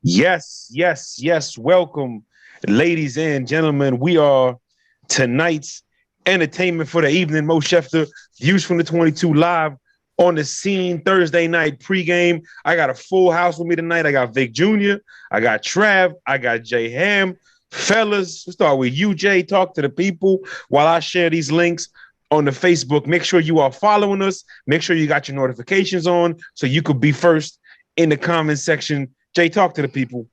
Yes, yes, yes. Welcome, ladies and gentlemen. We are tonight's entertainment for the evening. Mo Schefter, Views from the 22 live on the scene Thursday night pregame. I got a full house with me tonight. I got Vic Jr., I got Trav, I got Jay Ham. Fellas, let's start with you, Jay. Talk to the people while I share these links on the Facebook. Make sure you are following us. Make sure you got your notifications on so you could be first in the comment section. Jay, talk to the people.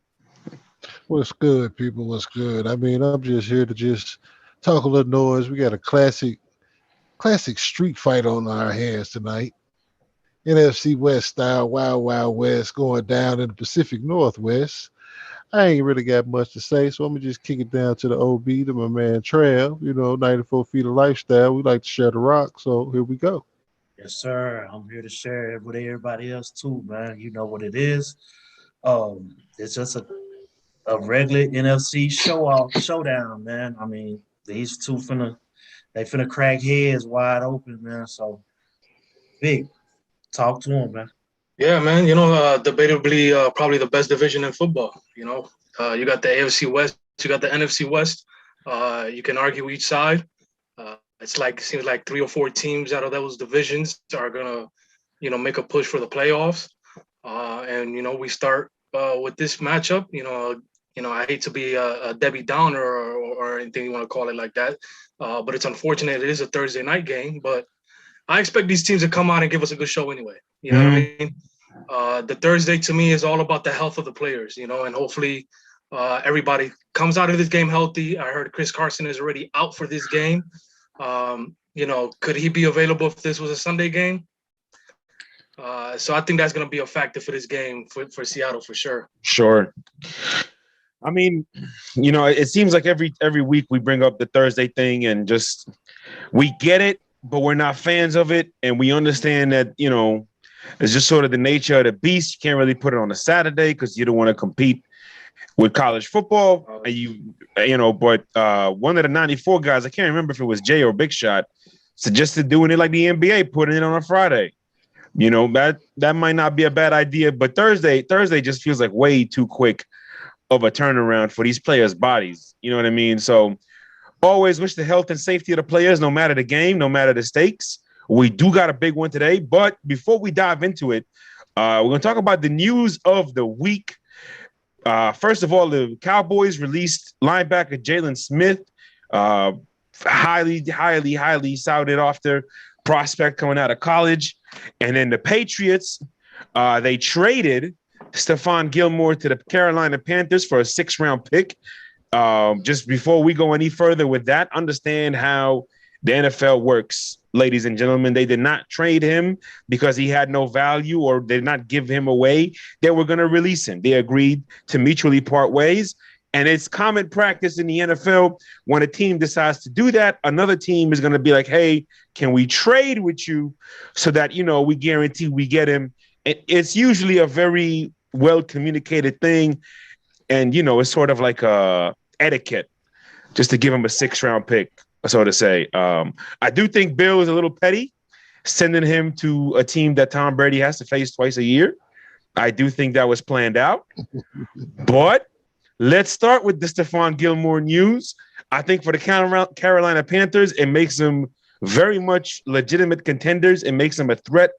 What's good, people? What's good? I mean, I'm just here to just talk a little noise. We got a classic street fight on our hands tonight. NFC West style, Wild Wild West going down in the Pacific Northwest. I ain't really got much to say, so I'm gonna just kick it down to the OB, to my man Trav. 94 feet of lifestyle. We like to share the rock, so here we go. Yes, sir. I'm here to share it with everybody else too, man. You know what it is. It's just a regular NFC showdown, man. I mean, these two finna crack heads wide open, man. So big, talk to him, man. Yeah, man. Debatably, probably the best division in football. You got the AFC West, you got the NFC West. You can argue each side. Seems like three or four teams out of those divisions are gonna, make a push for the playoffs. And we start with this matchup. I hate to be a Debbie Downer or anything you want to call it like that, but it's unfortunate it is a Thursday night game. But I expect these teams to come out and give us a good show anyway. You know what I mean? The Thursday to me is all about the health of the players, and hopefully everybody comes out of this game healthy. I heard Chris Carson is already out for this game. Could he be available if this was a Sunday game? So I think that's going to be a factor for this game for Seattle for sure. Sure. I mean, it seems like every week we bring up the Thursday thing and just we get it, but we're not fans of it, and we understand that it's just sort of the nature of the beast. You can't really put it on a Saturday because you don't want to compete with college football. And but one of the 94 guys, I can't remember if it was Jay or Big Shot, suggested doing it like the NBA, putting it on a Friday. That might not be a bad idea, but Thursday just feels like way too quick of a turnaround for these players' bodies. You know what I mean? So always wish the health and safety of the players, no matter the game, no matter the stakes. We do got a big one today, but before we dive into it, we're going to talk about the news of the week. First of all, the Cowboys released linebacker Jalen Smith, highly sought after prospect coming out of college. And then the Patriots, they traded Stephon Gilmore to the Carolina Panthers for a 6th-round pick. Just before we go any further with that, understand how the NFL works, ladies and gentlemen. They did not trade him because he had no value or did not give him away. They were going to release him. They agreed to mutually part ways. And it's common practice in the NFL when a team decides to do that, another team is going to be like, hey, can we trade with you so that, we guarantee we get him? It's usually a very well-communicated thing. And, it's sort of like a etiquette just to give him a 6th-round pick, so to say. I do think Bill is a little petty, sending him to a team that Tom Brady has to face twice a year. I do think that was planned out. But let's start with the Stephon Gilmore news. I think for the Carolina Panthers, it makes them very much legitimate contenders. It makes them a threat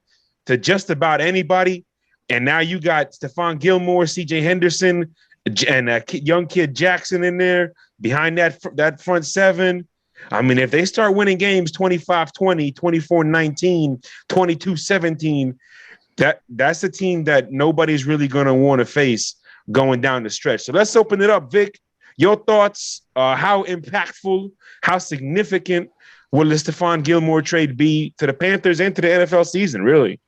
to just about anybody. And now you got Stephon Gilmore, C.J. Henderson, and a young kid Jackson in there behind that front seven. I mean, if they start winning games 25-20, 24-19, 22-17, that's a team that nobody's really going to want to face going down the stretch. So let's open it up, Vic. Your thoughts, how impactful, how significant will the Stephon Gilmore trade be to the Panthers and to the NFL season, really?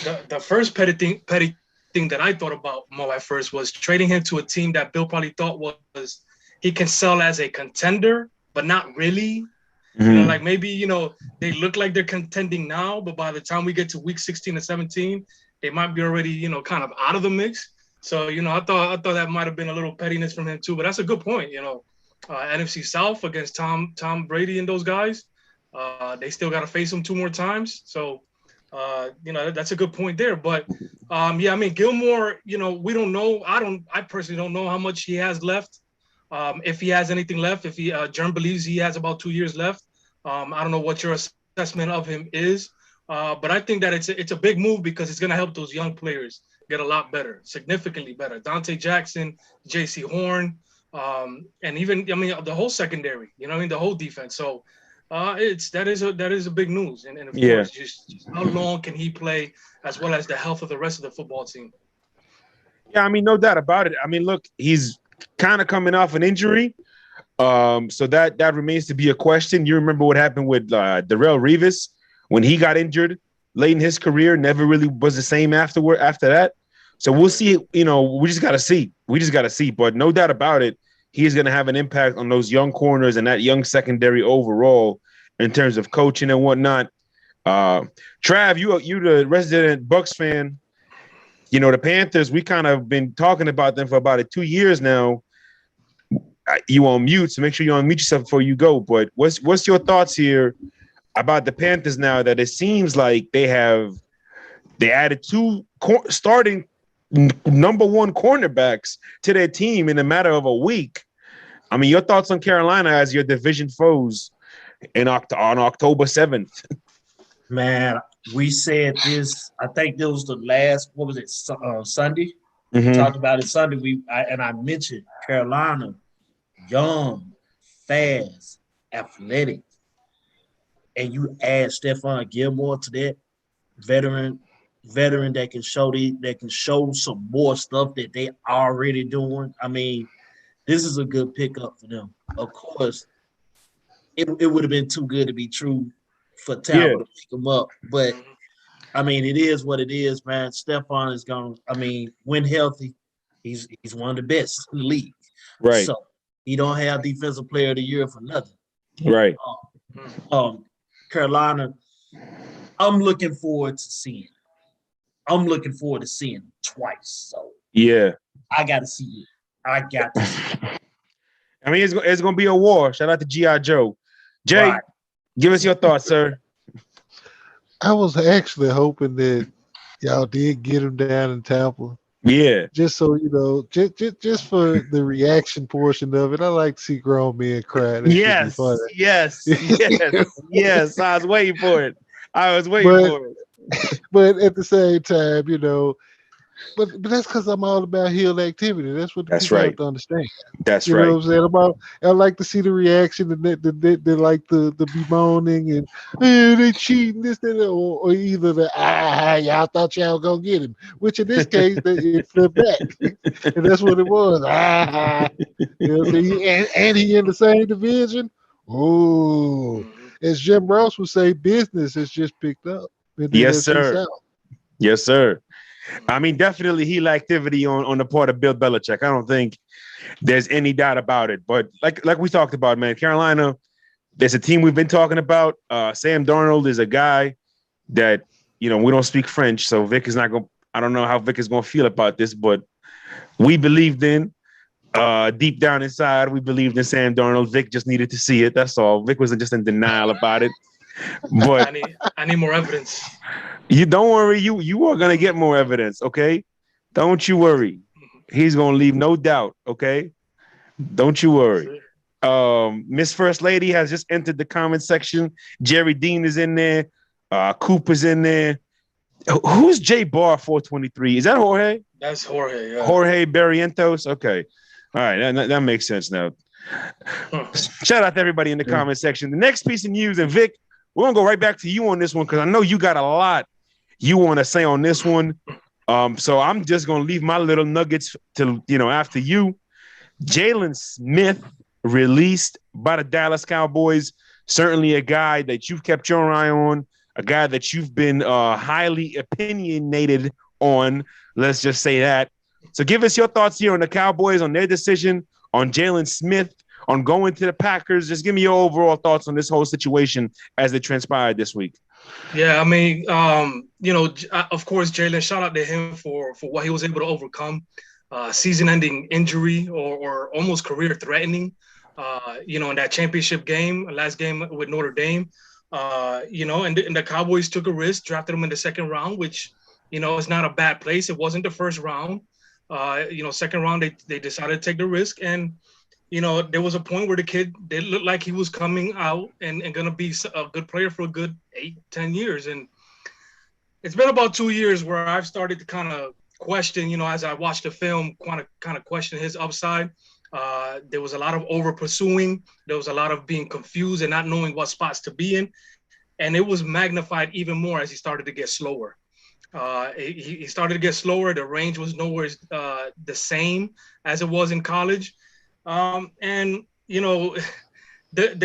The first petty thing that I thought about, Mo, at first was trading him to a team that Bill probably thought was he can sell as a contender, but not really. Mm-hmm. Maybe, they look like they're contending now, but by the time we get to week 16 and 17, they might be already, kind of out of the mix. So, I thought that might have been a little pettiness from him too, but that's a good point. NFC South against Tom Brady and those guys, they still got to face him 2 more times. So That's a good point there. But yeah, I mean, Gilmore, we don't know. I personally don't know how much he has left. If he has anything left, if Jerm believes he has about 2 years left. I don't know what your assessment of him is. But I think that it's a big move because it's going to help those young players get a lot better, significantly better. Dante Jackson, J.C. Horn, and even, the whole secondary, the whole defense. So that is a big news. And of course, just how long can he play, as well as the health of the rest of the football team. Yeah, I mean, no doubt about it. I mean, look, he's kind of coming off an injury. So that remains to be a question. You remember what happened with Darrelle Revis when he got injured late in his career, never really was the same after that. So we'll see, we just got to see. But no doubt about it, he's going to have an impact on those young corners and that young secondary overall in terms of coaching and whatnot. Trav, you the resident Bucks fan. The Panthers, we kind of been talking about them for about 2 years now. You on mute, so make sure you unmute yourself before you go. But what's your thoughts here about the Panthers now that it seems like they added 2 starting number 1 cornerbacks to their team in a matter of a week? I mean, your thoughts on Carolina as your division foes on October 7th? Man, we said this. I think this was the last. What was it? Sunday. Mm-hmm. We talked about it Sunday. I mentioned Carolina, young, fast, athletic, and you add Stephon Gilmore to that veteran that can show some more stuff that they already doing. I mean, this is a good pickup for them. Of course, it would have been too good to be true for Tampa to pick them up, but I mean, it is what it is, man. Stephon is going. I mean, when healthy, he's one of the best in the league. Right. So he don't have Defensive Player of the Year for nothing. Right. Carolina, I'm looking forward to seeing him twice. So yeah, I got to see it. I mean, it's going to be a war. Shout out to G.I. Joe. Jay, give us your thoughts, sir. I was actually hoping that y'all did get him down in Tampa. Yeah. Just so just for the reaction portion of it, I like to see grown men cry. That yes. I was waiting for it. But at the same time, but that's because I'm all about heel activity. That's what people have to understand. That's right. You know what I'm saying? I like to see the reaction and they like the bemoaning and they cheating this, that, or either y'all thought y'all gonna get him, which in this case it flipped back, and that's what it was. And he in the same division. Oh, as Jim Ross would say, business has just picked up. Yes, sir. Yes, sir. I mean, definitely heel activity on the part of Bill Belichick. I don't think there's any doubt about it. But like we talked about, man, Carolina, there's a team we've been talking about. Sam Darnold is a guy that, we don't speak French, so Vic is not going to – I don't know how Vic is going to feel about this, but we believed in, deep down inside, we believed in Sam Darnold. Vic just needed to see it. That's all. Vic wasn't just in denial about it. But I need more evidence. You don't worry. You are gonna get more evidence, okay? Don't you worry. He's gonna leave no doubt, okay? Don't you worry. Miss First Lady has just entered the comment section. Jerry Dean is in there. Cooper's in there. Who's J Bar 423? Is that Jorge? That's Jorge. Yeah. Jorge Barrientos. Okay. All right, that makes sense now. Shout out to everybody in the comment section. The next piece of news, and Vic, we're gonna go right back to you on this one because I know you got a lot you want to say on this one. So I'm just gonna leave my little nuggets to after you. Jalen Smith released by the Dallas Cowboys. Certainly a guy that you've kept your eye on, a guy that you've been highly opinionated on. Let's just say that. So give us your thoughts here on the Cowboys, on their decision, on Jalen Smith, on going to the Packers. Just give me your overall thoughts on this whole situation as it transpired this week. Yeah, I mean, of course, Jalen, shout out to him for what he was able to overcome. Season-ending injury or almost career-threatening, in that championship game, last game with Notre Dame. And the Cowboys took a risk, drafted him in the second round, which, is not a bad place. It wasn't the first round. Second round, they decided to take the risk. And, there was a point where the kid did look like he was coming out and going to be a good player for a good 8-10 years. And it's been about 2 years where I've started to kind of question, as I watched the film, kind of question his upside. There was a lot of over pursuing. There was a lot of being confused and not knowing what spots to be in. And it was magnified even more as he started to get slower. He started to get slower. The range was nowhere the same as it was in college. The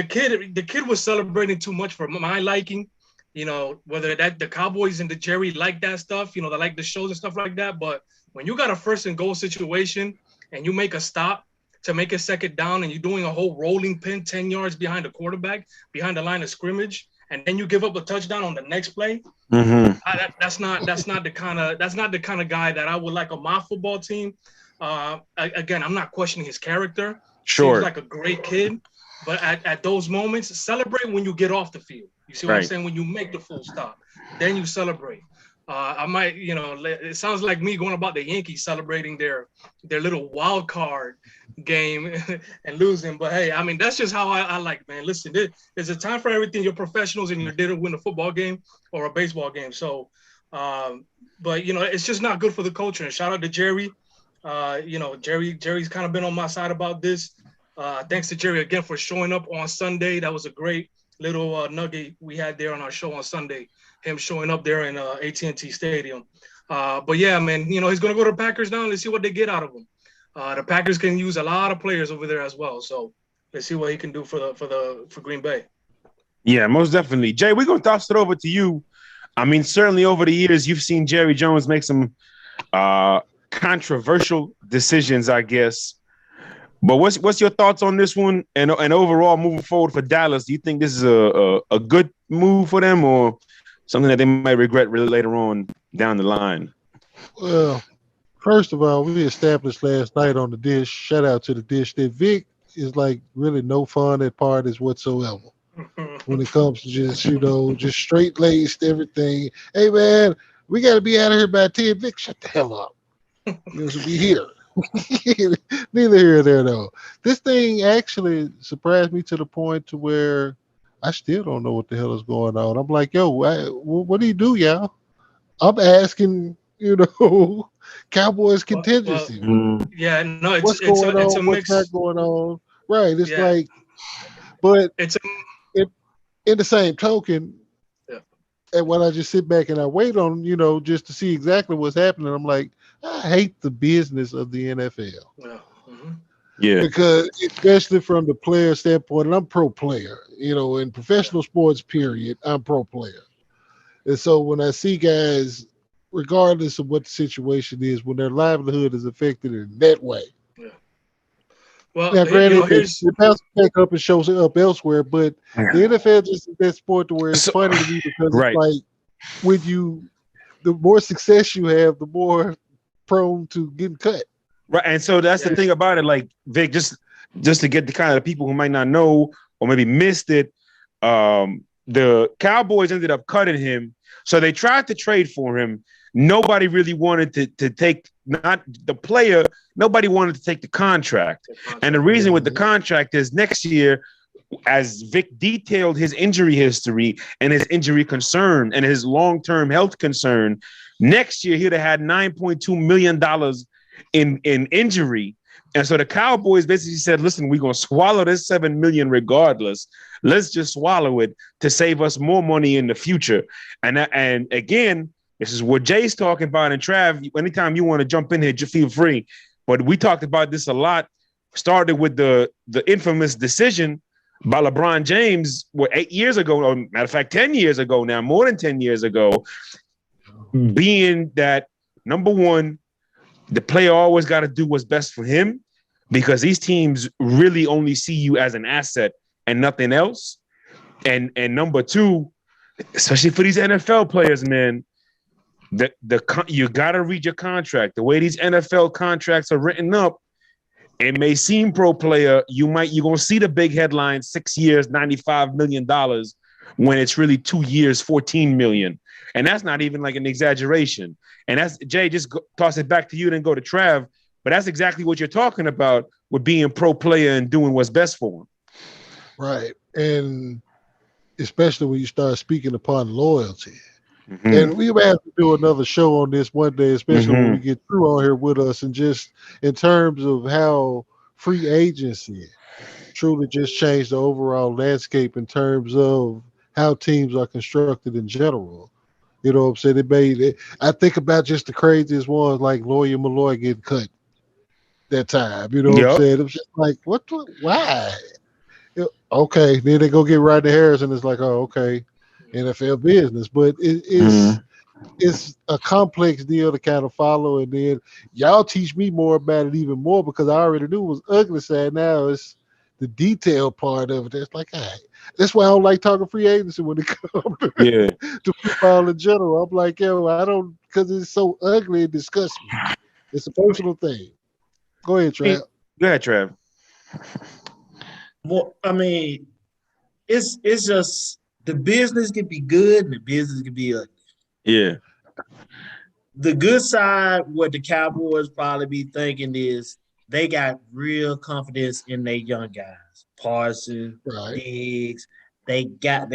kid was celebrating too much for my liking. Whether the Cowboys and the Jerry like that stuff, they like the shows and stuff like that. But when you got a first and goal situation and you make a stop to make a second down and you're doing a whole rolling pin 10 yards behind the quarterback, behind the line of scrimmage, and then you give up a touchdown on the next play, that's not the kind of guy that I would like on my football team. Again, I'm not questioning his character. Sure. Seems like a great kid, but at those moments, celebrate when you get off the field. You see what I'm saying? When you make the full stop, then you celebrate. I might, it sounds like me going about the Yankees celebrating their little wild card game and losing. But hey, I mean, that's just how I like, man. Listen, there's a time for everything. You're professionals and you're there to win a football game or a baseball game. So, but it's just not good for the culture. And shout out to Jerry. Jerry's kind of been on my side about this. Thanks to Jerry again for showing up on Sunday. That was a great little nugget we had there on our show on Sunday. Him showing up there in AT&T Stadium. But yeah, man, he's going to go to the Packers now. Let's see what they get out of him. The Packers can use a lot of players over there as well. So let's see what he can do for Green Bay. Yeah, most definitely. Jay, we're going to toss it over to you. I mean, certainly over the years, you've seen Jerry Jones make some controversial decisions, I guess. But what's your thoughts on this one and overall moving forward for Dallas? Do you think this is a good move for them or something that they might regret really later on down the line? Well, first of all, we established last night on the dish, shout out to the dish, that Vic is like really no fun at parties whatsoever. When it comes to just straight-laced everything. Hey, man, we got to be out of here by 10. Vic, shut the hell up. This will be here. Neither here nor there, though. This thing actually surprised me to the point to where I still don't know what the hell is going on. I'm like, yo, what do you do, y'all? I'm asking, Cowboys contingency. Yeah, no, what's going on? It's a what's mix. not going on? Right. It's like, but in the same token, and when I just sit back and I wait on, just to see exactly what's happening, I'm like, I hate the business of the NFL. Yeah. Mm-hmm. Yeah. Because especially from the player standpoint, and I'm pro player, in professional sports, period, I'm pro player. And so when I see guys, regardless of what the situation is, when their livelihood is affected in that way. Yeah. Well, now, granted, it bounces back up and shows up elsewhere, but the NFL just is that sport to where it's funny to me because it's like the more success you have, the more prone to getting cut. Right. And so that's the thing about it. Like, Vic, just to get the kind of people who might not know or maybe missed it, the Cowboys ended up cutting him. So they tried to trade for him. Nobody really wanted to take, not the player, nobody wanted to take the contract. And the reason with the contract is next year, as Vic detailed his injury history and his injury concern and his long-term health concern, next year he'd have had $9.2 million in injury. And so the Cowboys basically said, listen, we're going to swallow this $7 million regardless. Let's just swallow it to save us more money in the future. And again, this is what Jay's talking about. And Trav, anytime you want to jump in here, just feel free. But we talked about this a lot, started with the infamous decision by LeBron James, 8 years ago, or matter of fact, 10 years ago now, more than 10 years ago, being that, number one, the player always got to do what's best for him because these teams really only see you as an asset and nothing else. And number two, especially for these NFL players, man, you got to read your contract. The way these NFL contracts are written up, it may seem pro player. You're going to see the big headline, 6 years, $95 million. when it's really 2 years, 14 million. And that's not even like an exaggeration. And that's Jay, toss it back to you, then go to Trav. But that's exactly what you're talking about with being pro player and doing what's best for him. Right. And especially when you start speaking upon loyalty. Mm-hmm. And we may have to do another show on this one day, especially when we get through on here with us, and just in terms of how free agency truly just changed the overall landscape in terms of how teams are constructed in general. You know what I'm saying? It made it. I think about just the craziest ones like Lawyer Malloy getting cut that time. You know what I'm saying? It was just like, why? Okay, then they go get Rodney Harrison. It's like, oh, okay, NFL business. But it's a complex deal to kind of follow. And then y'all teach me more about it even more because I already knew it was ugly side. Now it's the detailed part of it. It's like, all right. That's why I don't like talking free agency when it comes to football in general. I'm like, yo, I don't, because it's so ugly and disgusts me. It's a personal thing. Go ahead, Trav. Go ahead, Trav. Well, I mean, it's just the business can be good and the business can be ugly. Yeah. The good side, what the Cowboys probably be thinking is they got real confidence in their young guys, Carson, Diggs. They got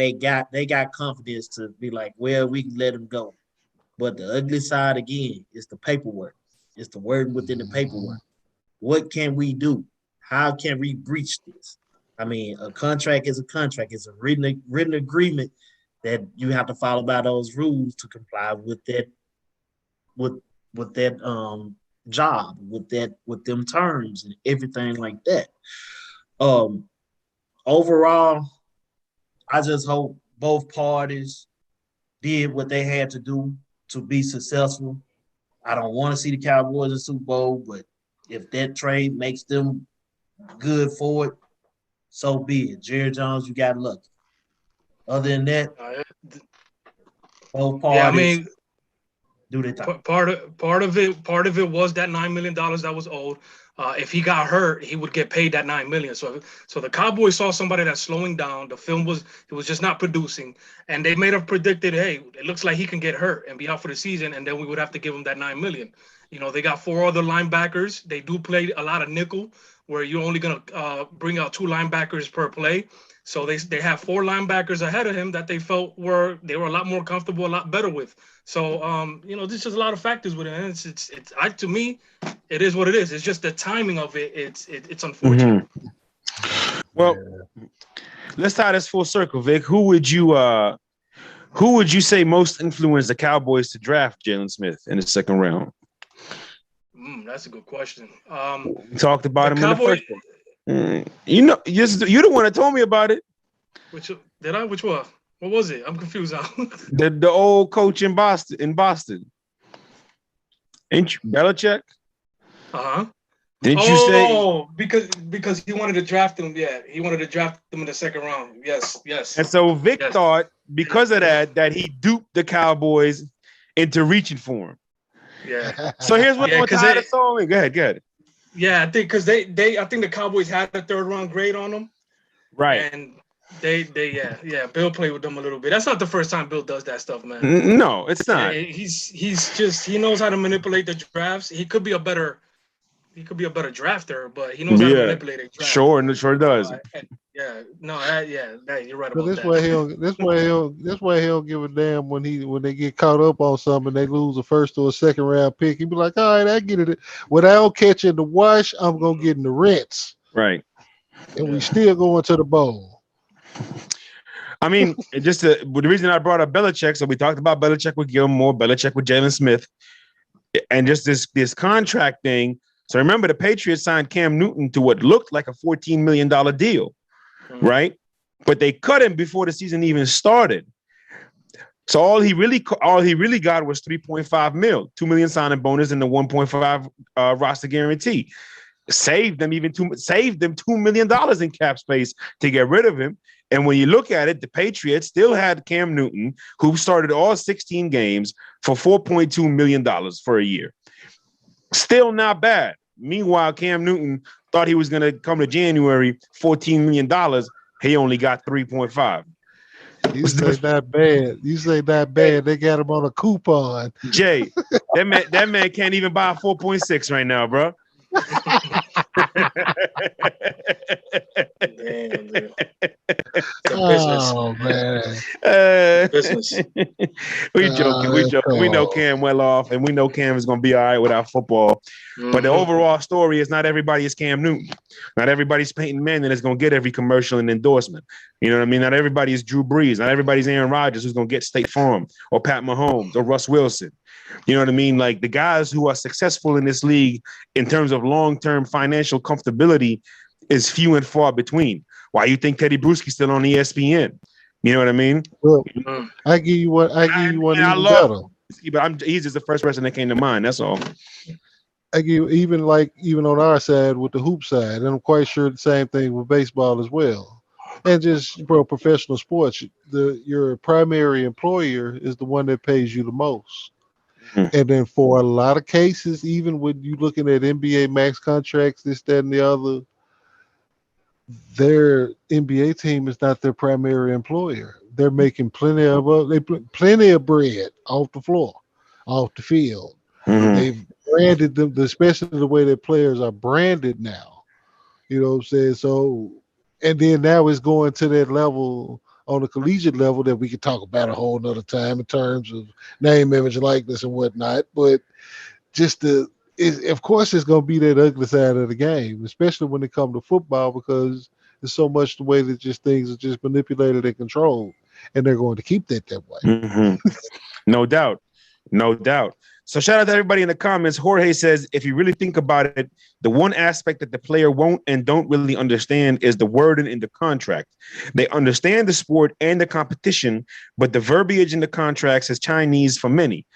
confidence to be like, well, we can let them go. But the ugly side again is the paperwork. It's the word within the paperwork. What can we do? How can we breach this? I mean, a contract is a contract. It's a written agreement that you have to follow by those rules to comply with that job, with them terms and everything like that. Overall, I just hope both parties did what they had to do to be successful. I don't want to see the Cowboys in Super Bowl, but if that trade makes them good for it, so be it. Jerry Jones, you got lucky. Other than that, both parties do their thing. Part of it was that $9 million that was owed. If he got hurt, he would get paid that $9 million. So the Cowboys saw somebody that's slowing down. The film was just not producing, and they may have predicted, hey, it looks like he can get hurt and be out for the season, and then we would have to give him that $9 million. You know, they got 4 other linebackers. They do play a lot of nickel, where you're only gonna bring out 2 linebackers per play. So they have 4 linebackers ahead of him that they felt were a lot more comfortable, a lot better with. So there's just a lot of factors with it. And it's to me, it is what it is. It's just the timing of it. It's unfortunate. Mm-hmm. Well, let's tie this full circle, Vic. Who would you say most influenced the Cowboys to draft Jalen Smith in the second round? That's a good question. We talked about him in the first one. You're the one that told me about it. Which one? What was it? I'm confused now. the old coach in Boston. Ain't you Belichick? Didn't you say? Oh, because he wanted to draft him. Yeah, he wanted to draft him in the second round. Yes. And so Vic thought because of that he duped the Cowboys into reaching for him. Yeah. So here's what I'm tired of song. Go ahead. Yeah, I think because I think the Cowboys had a 3rd round grade on them. Right. And they Bill played with them a little bit. That's not the first time Bill does that stuff, man. No, it's not. He knows how to manipulate the drafts. He could be a better drafter, but he knows how to manipulate a draft. Sure does. You're right So about this that. This way he'll give a damn when they get caught up on something and they lose a 1st or a 2nd round pick. He'll be like, all right, I get it. What I don't catch in the wash, I'm gonna get in the rinse. Right. And we still going to the bowl. I mean, the reason I brought up Belichick, so we talked about Belichick with Gilmore, Belichick with Jalen Smith, and just this contract thing. So remember, the Patriots signed Cam Newton to what looked like a $14 million deal, right? But they cut him before the season even started. So all he really got was $3.5 million, $2 million signing bonus, and the 1.5 roster guarantee. Saved them $2 million in cap space to get rid of him. And when you look at it, the Patriots still had Cam Newton, who started all 16 games for $4.2 million for a year. Still not bad. Meanwhile, Cam Newton thought he was going to come to January, $14 million. He only got 3.5. You say not bad. You say not bad. They got him on a coupon. Jay, that man can't even buy a 4.6 right now, bro. Damn, dude. It's a business. Oh man. Business. We joking. We know Cam well off, and we know Cam is gonna be all right without football. But the overall story is not everybody is Cam Newton. Not everybody's Peyton Manning is gonna get every commercial and endorsement. You know what I mean? Not everybody is Drew Brees. Not everybody's Aaron Rodgers who's gonna get State Farm or Pat Mahomes or Russ Wilson. You know what I mean? Like the guys who are successful in this league in terms of long-term financial comfortability is few and far between. Why you think Teddy Bruschi's still on ESPN? You know what I mean? Well, I give you one even better. But he's just the first person that came to mind. That's all. I give even on our side with the hoop side, and I'm quite sure the same thing with baseball as well. And just professional sports, your primary employer is the one that pays you the most. And then for a lot of cases, even when you looking at NBA max contracts, this, that, and the other, their NBA team is not their primary employer. They're making plenty of bread off the floor, off the field. They've branded them, especially the way that players are branded now. You know what I'm saying? So, and then now it's going to that level on the collegiate level that we could talk about a whole nother time in terms of name, image, likeness, and whatnot. But just of course, it's going to be that ugly side of the game, especially when it comes to football, because there's so much the way that just things are just manipulated and controlled, and they're going to keep that way. No doubt. So shout out to everybody in the comments. Jorge says, if you really think about it, the one aspect that the player won't and don't really understand is the wording in the contract. They understand the sport and the competition, but the verbiage in the contracts is Chinese for many.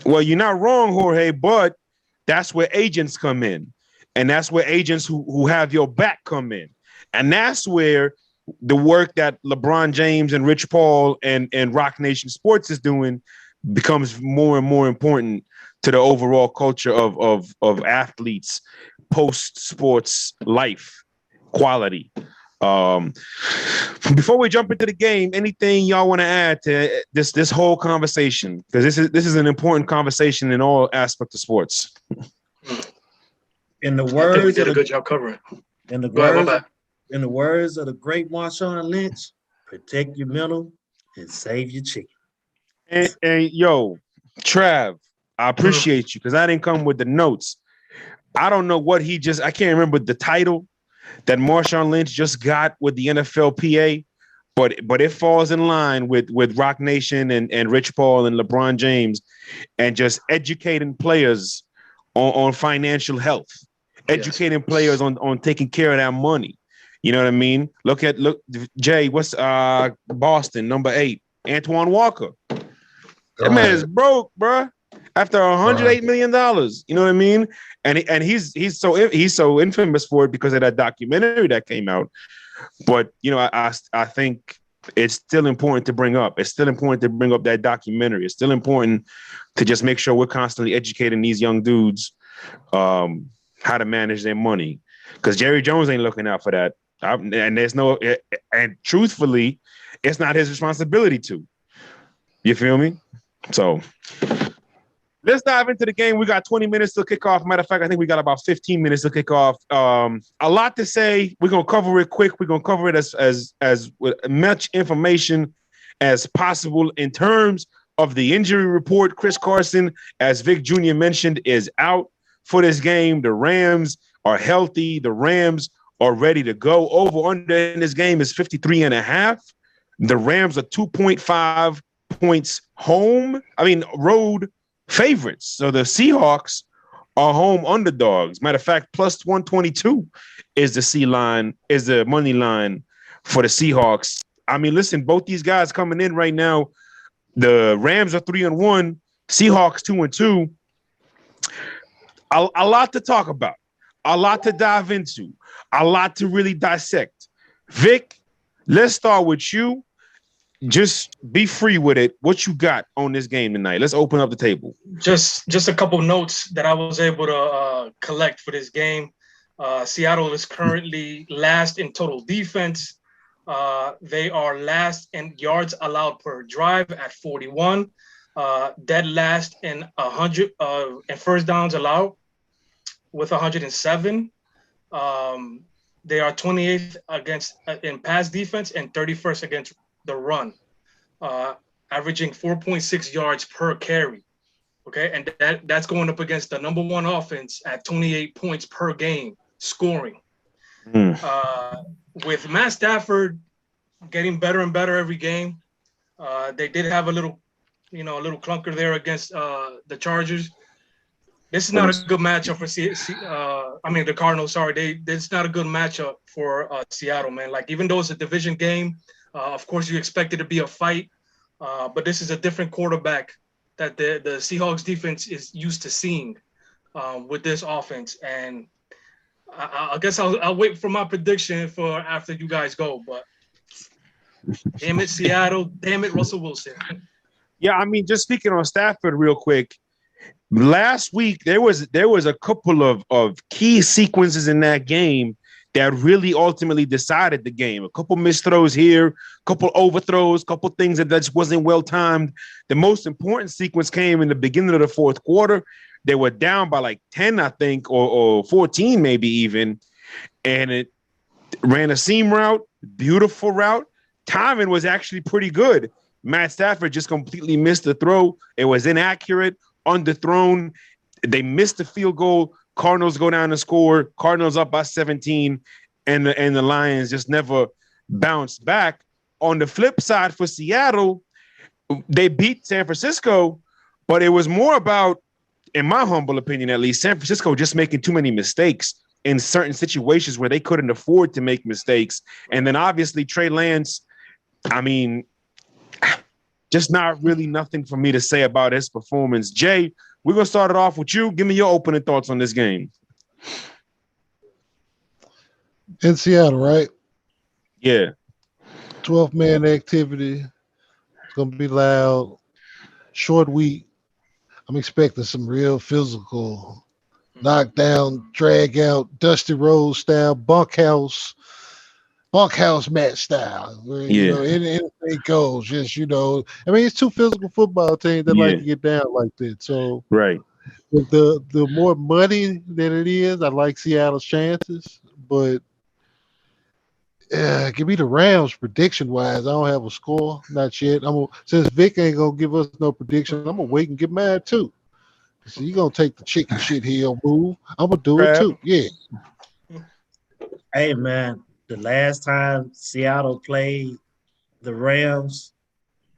Well, you're not wrong, Jorge, but that's where agents come in. And that's where agents who have your back come in. And that's where the work that LeBron James and Rich Paul and Rock Nation Sports is doing becomes more and more important to the overall culture of athletes post-sports life quality. Before we jump into the game, anything y'all want to add to this whole conversation? Because this is an important conversation in all aspects of sports. In the I think words, we did a good job covering. In the words of the great Marshawn Lynch, protect your mental and save your chicken. And yo, Trav, I appreciate you because I didn't come with the notes. I don't know what I can't remember the title that Marshawn Lynch just got with the NFLPA, but it falls in line with Rock Nation and Rich Paul and LeBron James and just educating players on financial health, educating players on taking care of that money. You know what I mean? Look, Jay, what's Boston, number 8, Antoine Walker. That man is broke, bro. After $108 million, you know what I mean? And he's so infamous for it because of that documentary that came out. But you know, I think it's still important to bring up. It's still important to bring up that documentary. It's still important to just make sure we're constantly educating these young dudes how to manage their money, because Jerry Jones ain't looking out for that. And truthfully, it's not his responsibility to. You feel me? So let's dive into the game. We got 20 minutes to kick off. Matter of fact, I think we got about 15 minutes to kick off. A lot to say. We're gonna cover it quick. We're gonna cover it as with much information as possible in terms of the injury report. Chris Carson, as Vic Jr. mentioned, is out for this game. The Rams are healthy. The Rams are ready to go. Over under in this game is 53.5. The Rams are 2.5 points road favorites. So the Seahawks are home underdogs. Matter of fact, plus 122 is the money line for the Seahawks. I mean, listen, both these guys coming in right now, the Rams are 3-1, Seahawks 2-2. A lot to talk about, a lot to dive into, a lot to really dissect. Vic, let's start with you. Just be free with it. What you got on this game tonight? Let's open up the table. Just a couple notes that I was able to collect for this game. Seattle is currently last in total defense. They are last in yards allowed per drive at 41. Dead last in 100 in first downs allowed with 107. They are 28th against in pass defense and 31st against the run, averaging 4.6 yards per carry. Okay, and that's going up against the number one offense at 28 points per game scoring. With Matt Stafford getting better and better every game, they did have a little clunker there against the Chargers. This is not a good matchup for the Cardinals. Sorry, this is not a good matchup for Seattle, man. Like, even though it's a division game, of course you expect it to be a fight, but this is a different quarterback that the Seahawks defense is used to seeing with this offense. And I guess I'll wait for my prediction for after you guys go. But damn it, Seattle! Damn it, Russell Wilson! Yeah, I mean, just speaking on Stafford real quick. Last week, there was a couple of key sequences in that game that really ultimately decided the game. A couple missed throws here, a couple overthrows, a couple things that just wasn't well timed. The most important sequence came in the beginning of the fourth quarter. They were down by like 10, I think, or 14 maybe even, and it ran a seam route, beautiful route. Timing was actually pretty good. Matt Stafford just completely missed the throw. It was inaccurate. Underthrown. They missed the field goal. Cardinals go down and score. Cardinals up by 17, and the Lions just never bounced back. On the flip side for Seattle, they beat San Francisco, but it was more about, in my humble opinion at least, San Francisco just making too many mistakes in certain situations where they couldn't afford to make mistakes. And then obviously Trey Lance, I mean, just not really nothing for me to say about his performance. Jay, we're going to start it off with you. Give me your opening thoughts on this game. In Seattle, right? Yeah. 12-man activity. It's going to be loud. Short week. I'm expecting some real physical, knockdown, drag out, Dusty Rhodes style, bunkhouse match style, where anything goes. Just I mean, it's two physical football teams that like to get down like that. So right, the more money that it is, I like Seattle's chances. But give me the Rams prediction wise. I don't have a score, not yet. Since Vic ain't gonna give us no prediction, I'm gonna wait and get mad too. So you gonna take the chicken shit here move? I'm gonna do it too. Yeah. Hey man. The last time Seattle played the Rams,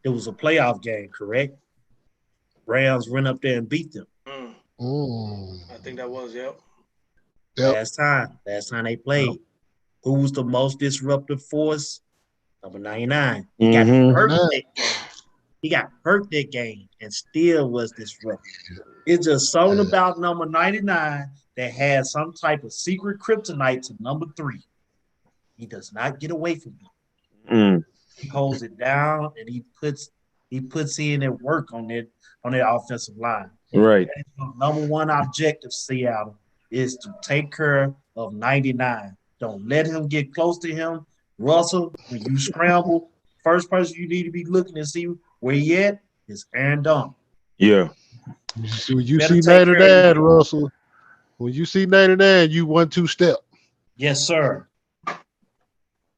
it was a playoff game, correct? Rams went up there and beat them. I think that was, yep. Last time they played. Who was the most disruptive force? Number 99. He got hurt that game. He got hurt that game and still was disruptive. It's just something about number 99 that has some type of secret kryptonite to number 3. He does not get away from him. He holds it down and he puts in that work on that offensive line. Right. Number one objective, Seattle, is to take care of 99. Don't let him get close to him. Russell, when you scramble, first person you need to be looking to see where he at is Aaron Donald. Yeah. When you see 99, Russell, when you see 99, you 1-2 step. Yes, sir.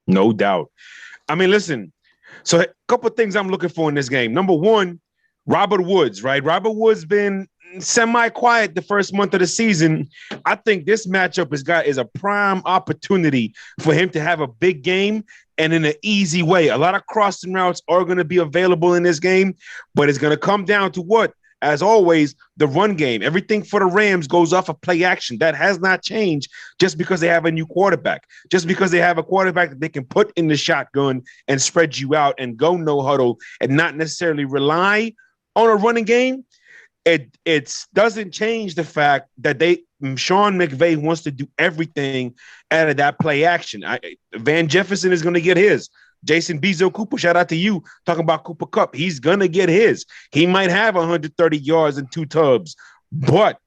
No doubt. I mean, listen, so a couple of things I'm looking for in this game. Number one, Robert Woods, right? Robert Woods been semi-quiet the first month of the season. I think this matchup is a prime opportunity for him to have a big game and in an easy way. A lot of crossing routes are going to be available in this game, but it's going to come down to what? As always, the run game. Everything for the Rams goes off of play action. That has not changed just because they have a new quarterback. Just because they have a quarterback that they can put in the shotgun and spread you out and go no huddle and not necessarily rely on a running game, it doesn't change the fact that Sean McVay wants to do everything out of that play action. Van Jefferson is going to get his. Jason Bezo-Cooper, shout out to you, talking about Cooper Kupp. He's going to get his. He might have 130 yards and 2 tubs, but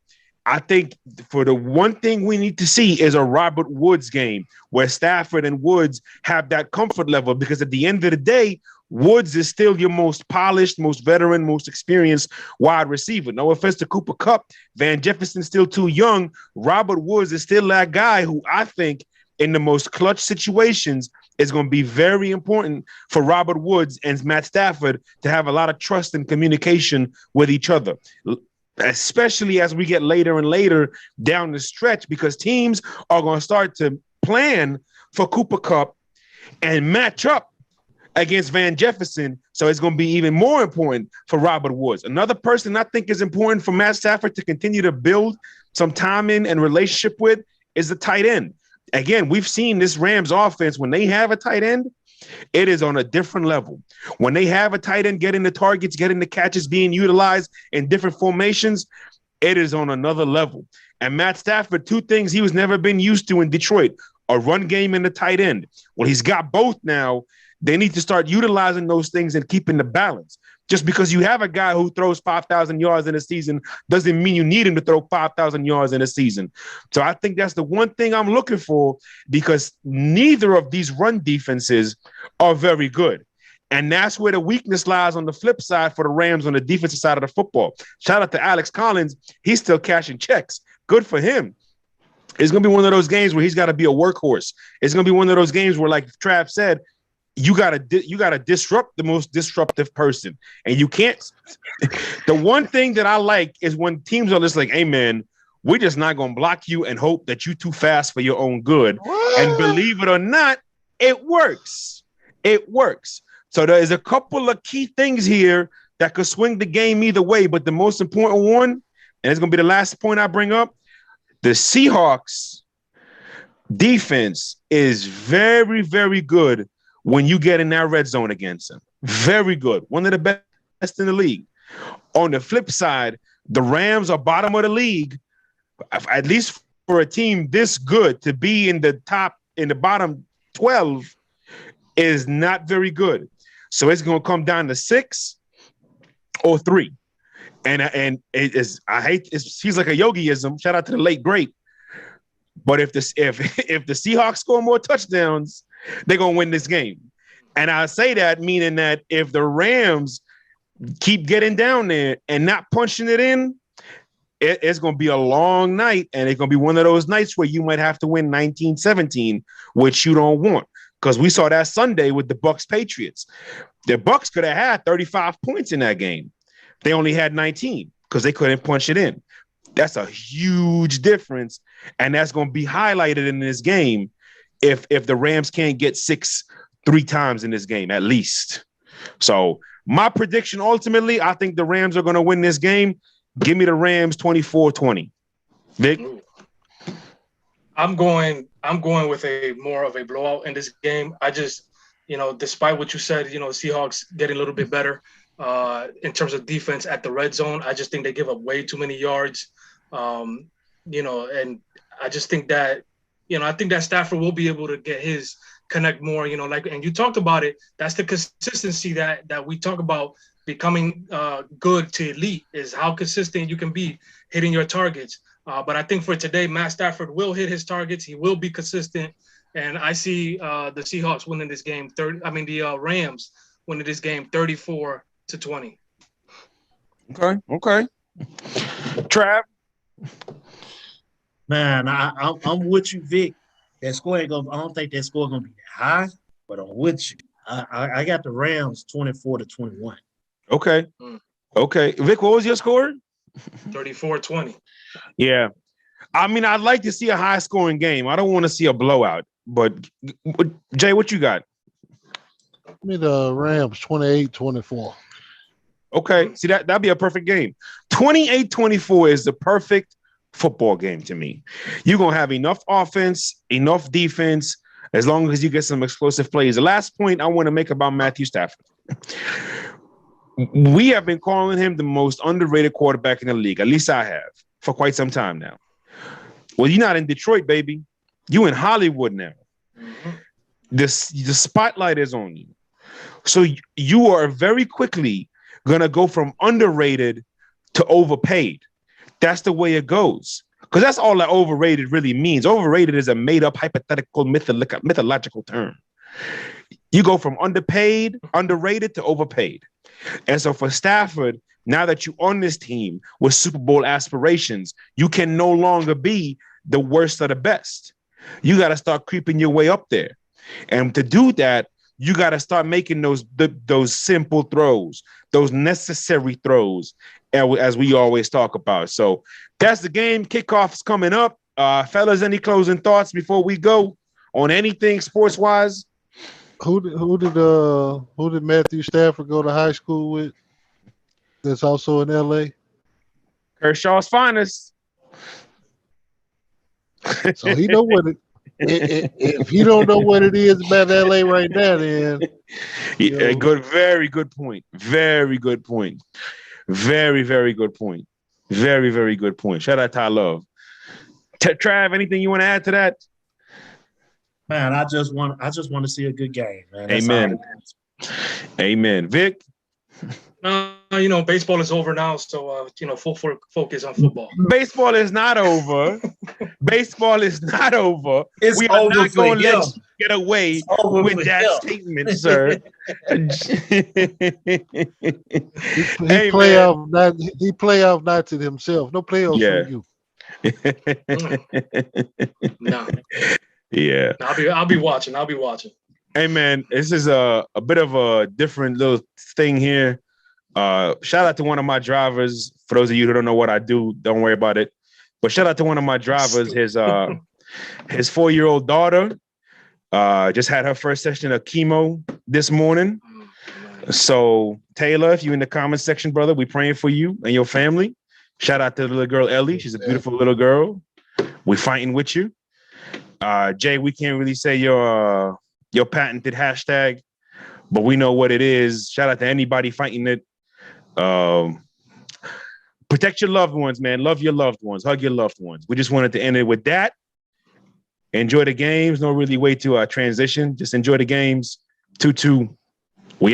I think for the one thing we need to see is a Robert Woods game where Stafford and Woods have that comfort level, because at the end of the day, Woods is still your most polished, most veteran, most experienced wide receiver. No offense to Cooper Kupp. Van Jefferson's still too young. Robert Woods is still that guy who I think in the most clutch situations is going to be very important for Robert Woods and Matt Stafford to have a lot of trust and communication with each other, especially as we get later and later down the stretch, because teams are going to start to plan for Cooper Kupp and match up against Van Jefferson. So it's going to be even more important for Robert Woods. Another person I think is important for Matt Stafford to continue to build some time in and relationship with is the tight end. Again, we've seen this Rams offense, when they have a tight end, it is on a different level. When they have a tight end getting the targets, getting the catches, being utilized in different formations, it is on another level. And Matt Stafford, two things he was never been used to in Detroit, a run game and a tight end. Well, he's got both now. They need to start utilizing those things and keeping the balance. Just because you have a guy who throws 5,000 yards in a season doesn't mean you need him to throw 5,000 yards in a season. So I think that's the one thing I'm looking for, because neither of these run defenses are very good. And that's where the weakness lies on the flip side for the Rams on the defensive side of the football. Shout out to Alex Collins. He's still cashing checks. Good for him. It's going to be one of those games where he's got to be a workhorse. It's going to be one of those games where, like Trav said, you gotta disrupt the most disruptive person, and you can't. The one thing that I like is when teams are just like, "Hey, man, we're just not gonna block you and hope that you're too fast for your own good." What? And believe it or not, it works. It works. So there is a couple of key things here that could swing the game either way. But the most important one, and it's gonna be the last point I bring up, the Seahawks defense is very, very good when you get in that red zone against them. Very good. One of the best in the league. On the flip side, the Rams are bottom of the league, at least for a team this good to be in the bottom 12 is not very good. So it's going to come down to 6 or 3. And it feels like a yogiism. Shout out to the late great. But if the Seahawks score more touchdowns, they're going to win this game. And I say that meaning that if the Rams keep getting down there and not punching it in, it's going to be a long night. And it's going to be one of those nights where you might have to win 19-17, which you don't want. Because we saw that Sunday with the Bucs Patriots. The Bucs could have had 35 points in that game. They only had 19 because they couldn't punch it in. That's a huge difference. And that's going to be highlighted in this game if the Rams can't get 6 3 times in this game, at least. So my prediction, ultimately, I think the Rams are going to win this game. Give me the Rams 24-20. Vic? I'm going with a more of a blowout in this game. I just, despite what you said, Seahawks getting a little bit better in terms of defense at the red zone. I just think they give up way too many yards. And I just think that, I think that Stafford will be able to get his connect more, and you talked about it. That's the consistency that we talk about becoming good to elite, is how consistent you can be hitting your targets. But I think for today, Matt Stafford will hit his targets. He will be consistent. And I see the Seahawks winning this game. The Rams winning this game 34-20. Okay. Trav? Man, I'm with you, Vic. That score ain't gonna. I don't think that score gonna be high, but I'm with you. I got the Rams 24-21. Okay. Okay. Vic, what was your score? 34-20. Yeah. I mean, I'd like to see a high scoring game. I don't want to see a blowout. But Jay, what you got? Give me the Rams 28-24. Okay. See, that'd be a perfect game. 28-24 is the perfect football game to me. You're going to have enough offense, enough defense, as long as you get some explosive plays. The last point I want to make about Matthew Stafford. We have been calling him the most underrated quarterback in the league. At least I have for quite some time now. Well, you're not in Detroit, baby. You in Hollywood now. Mm-hmm. The spotlight is on you. So you are very quickly going to go from underrated to overpaid. That's the way it goes. Because that's all that overrated really means. Overrated is a made-up hypothetical mythological term. You go from underpaid, underrated to overpaid. And so for Stafford, now that you're on this team with Super Bowl aspirations, you can no longer be the worst of the best. You got to start creeping your way up there. And to do that, you got to start making those simple throws, those necessary throws, as we always talk about. So that's the game. Kickoff's coming up. Fellas, any closing thoughts before we go on anything sports-wise? Who did Matthew Stafford go to high school with? That's also in LA. Kershaw's finest. So he know what it. If he don't know what it is about LA right now, then yeah, very good point. Very good point. Very, very good point. Very, very good point. Shout out to I Love. Trav, anything you want to add to that? Man, I just want to see a good game, man. That's Amen. Amen. Vic? Baseball is over now, so full focus on football. Baseball is not over. Baseball is not over. It's we are over not going to him. let you get away with that statement, sir. he playoff knotted himself. No playoffs for you. No. Yeah. I'll be watching. Hey man, this is a bit of a different little thing here. Shout out to one of my drivers. For those of you who don't know what I do, don't worry about it. But shout out to one of my drivers. His 4-year-old daughter just had her first session of chemo this morning. So Taylor, if you're in the comment section, brother, we praying for you and your family. Shout out to the little girl Ellie. She's a beautiful little girl. We fighting with you. Jay, we can't really say your patented hashtag, but we know what it is. Shout out to anybody fighting it. Protect your loved ones, man. Love your loved ones. Hug your loved ones. We just wanted to end it with that. Enjoy the games. No really way to transition. Just enjoy the games. 2-2.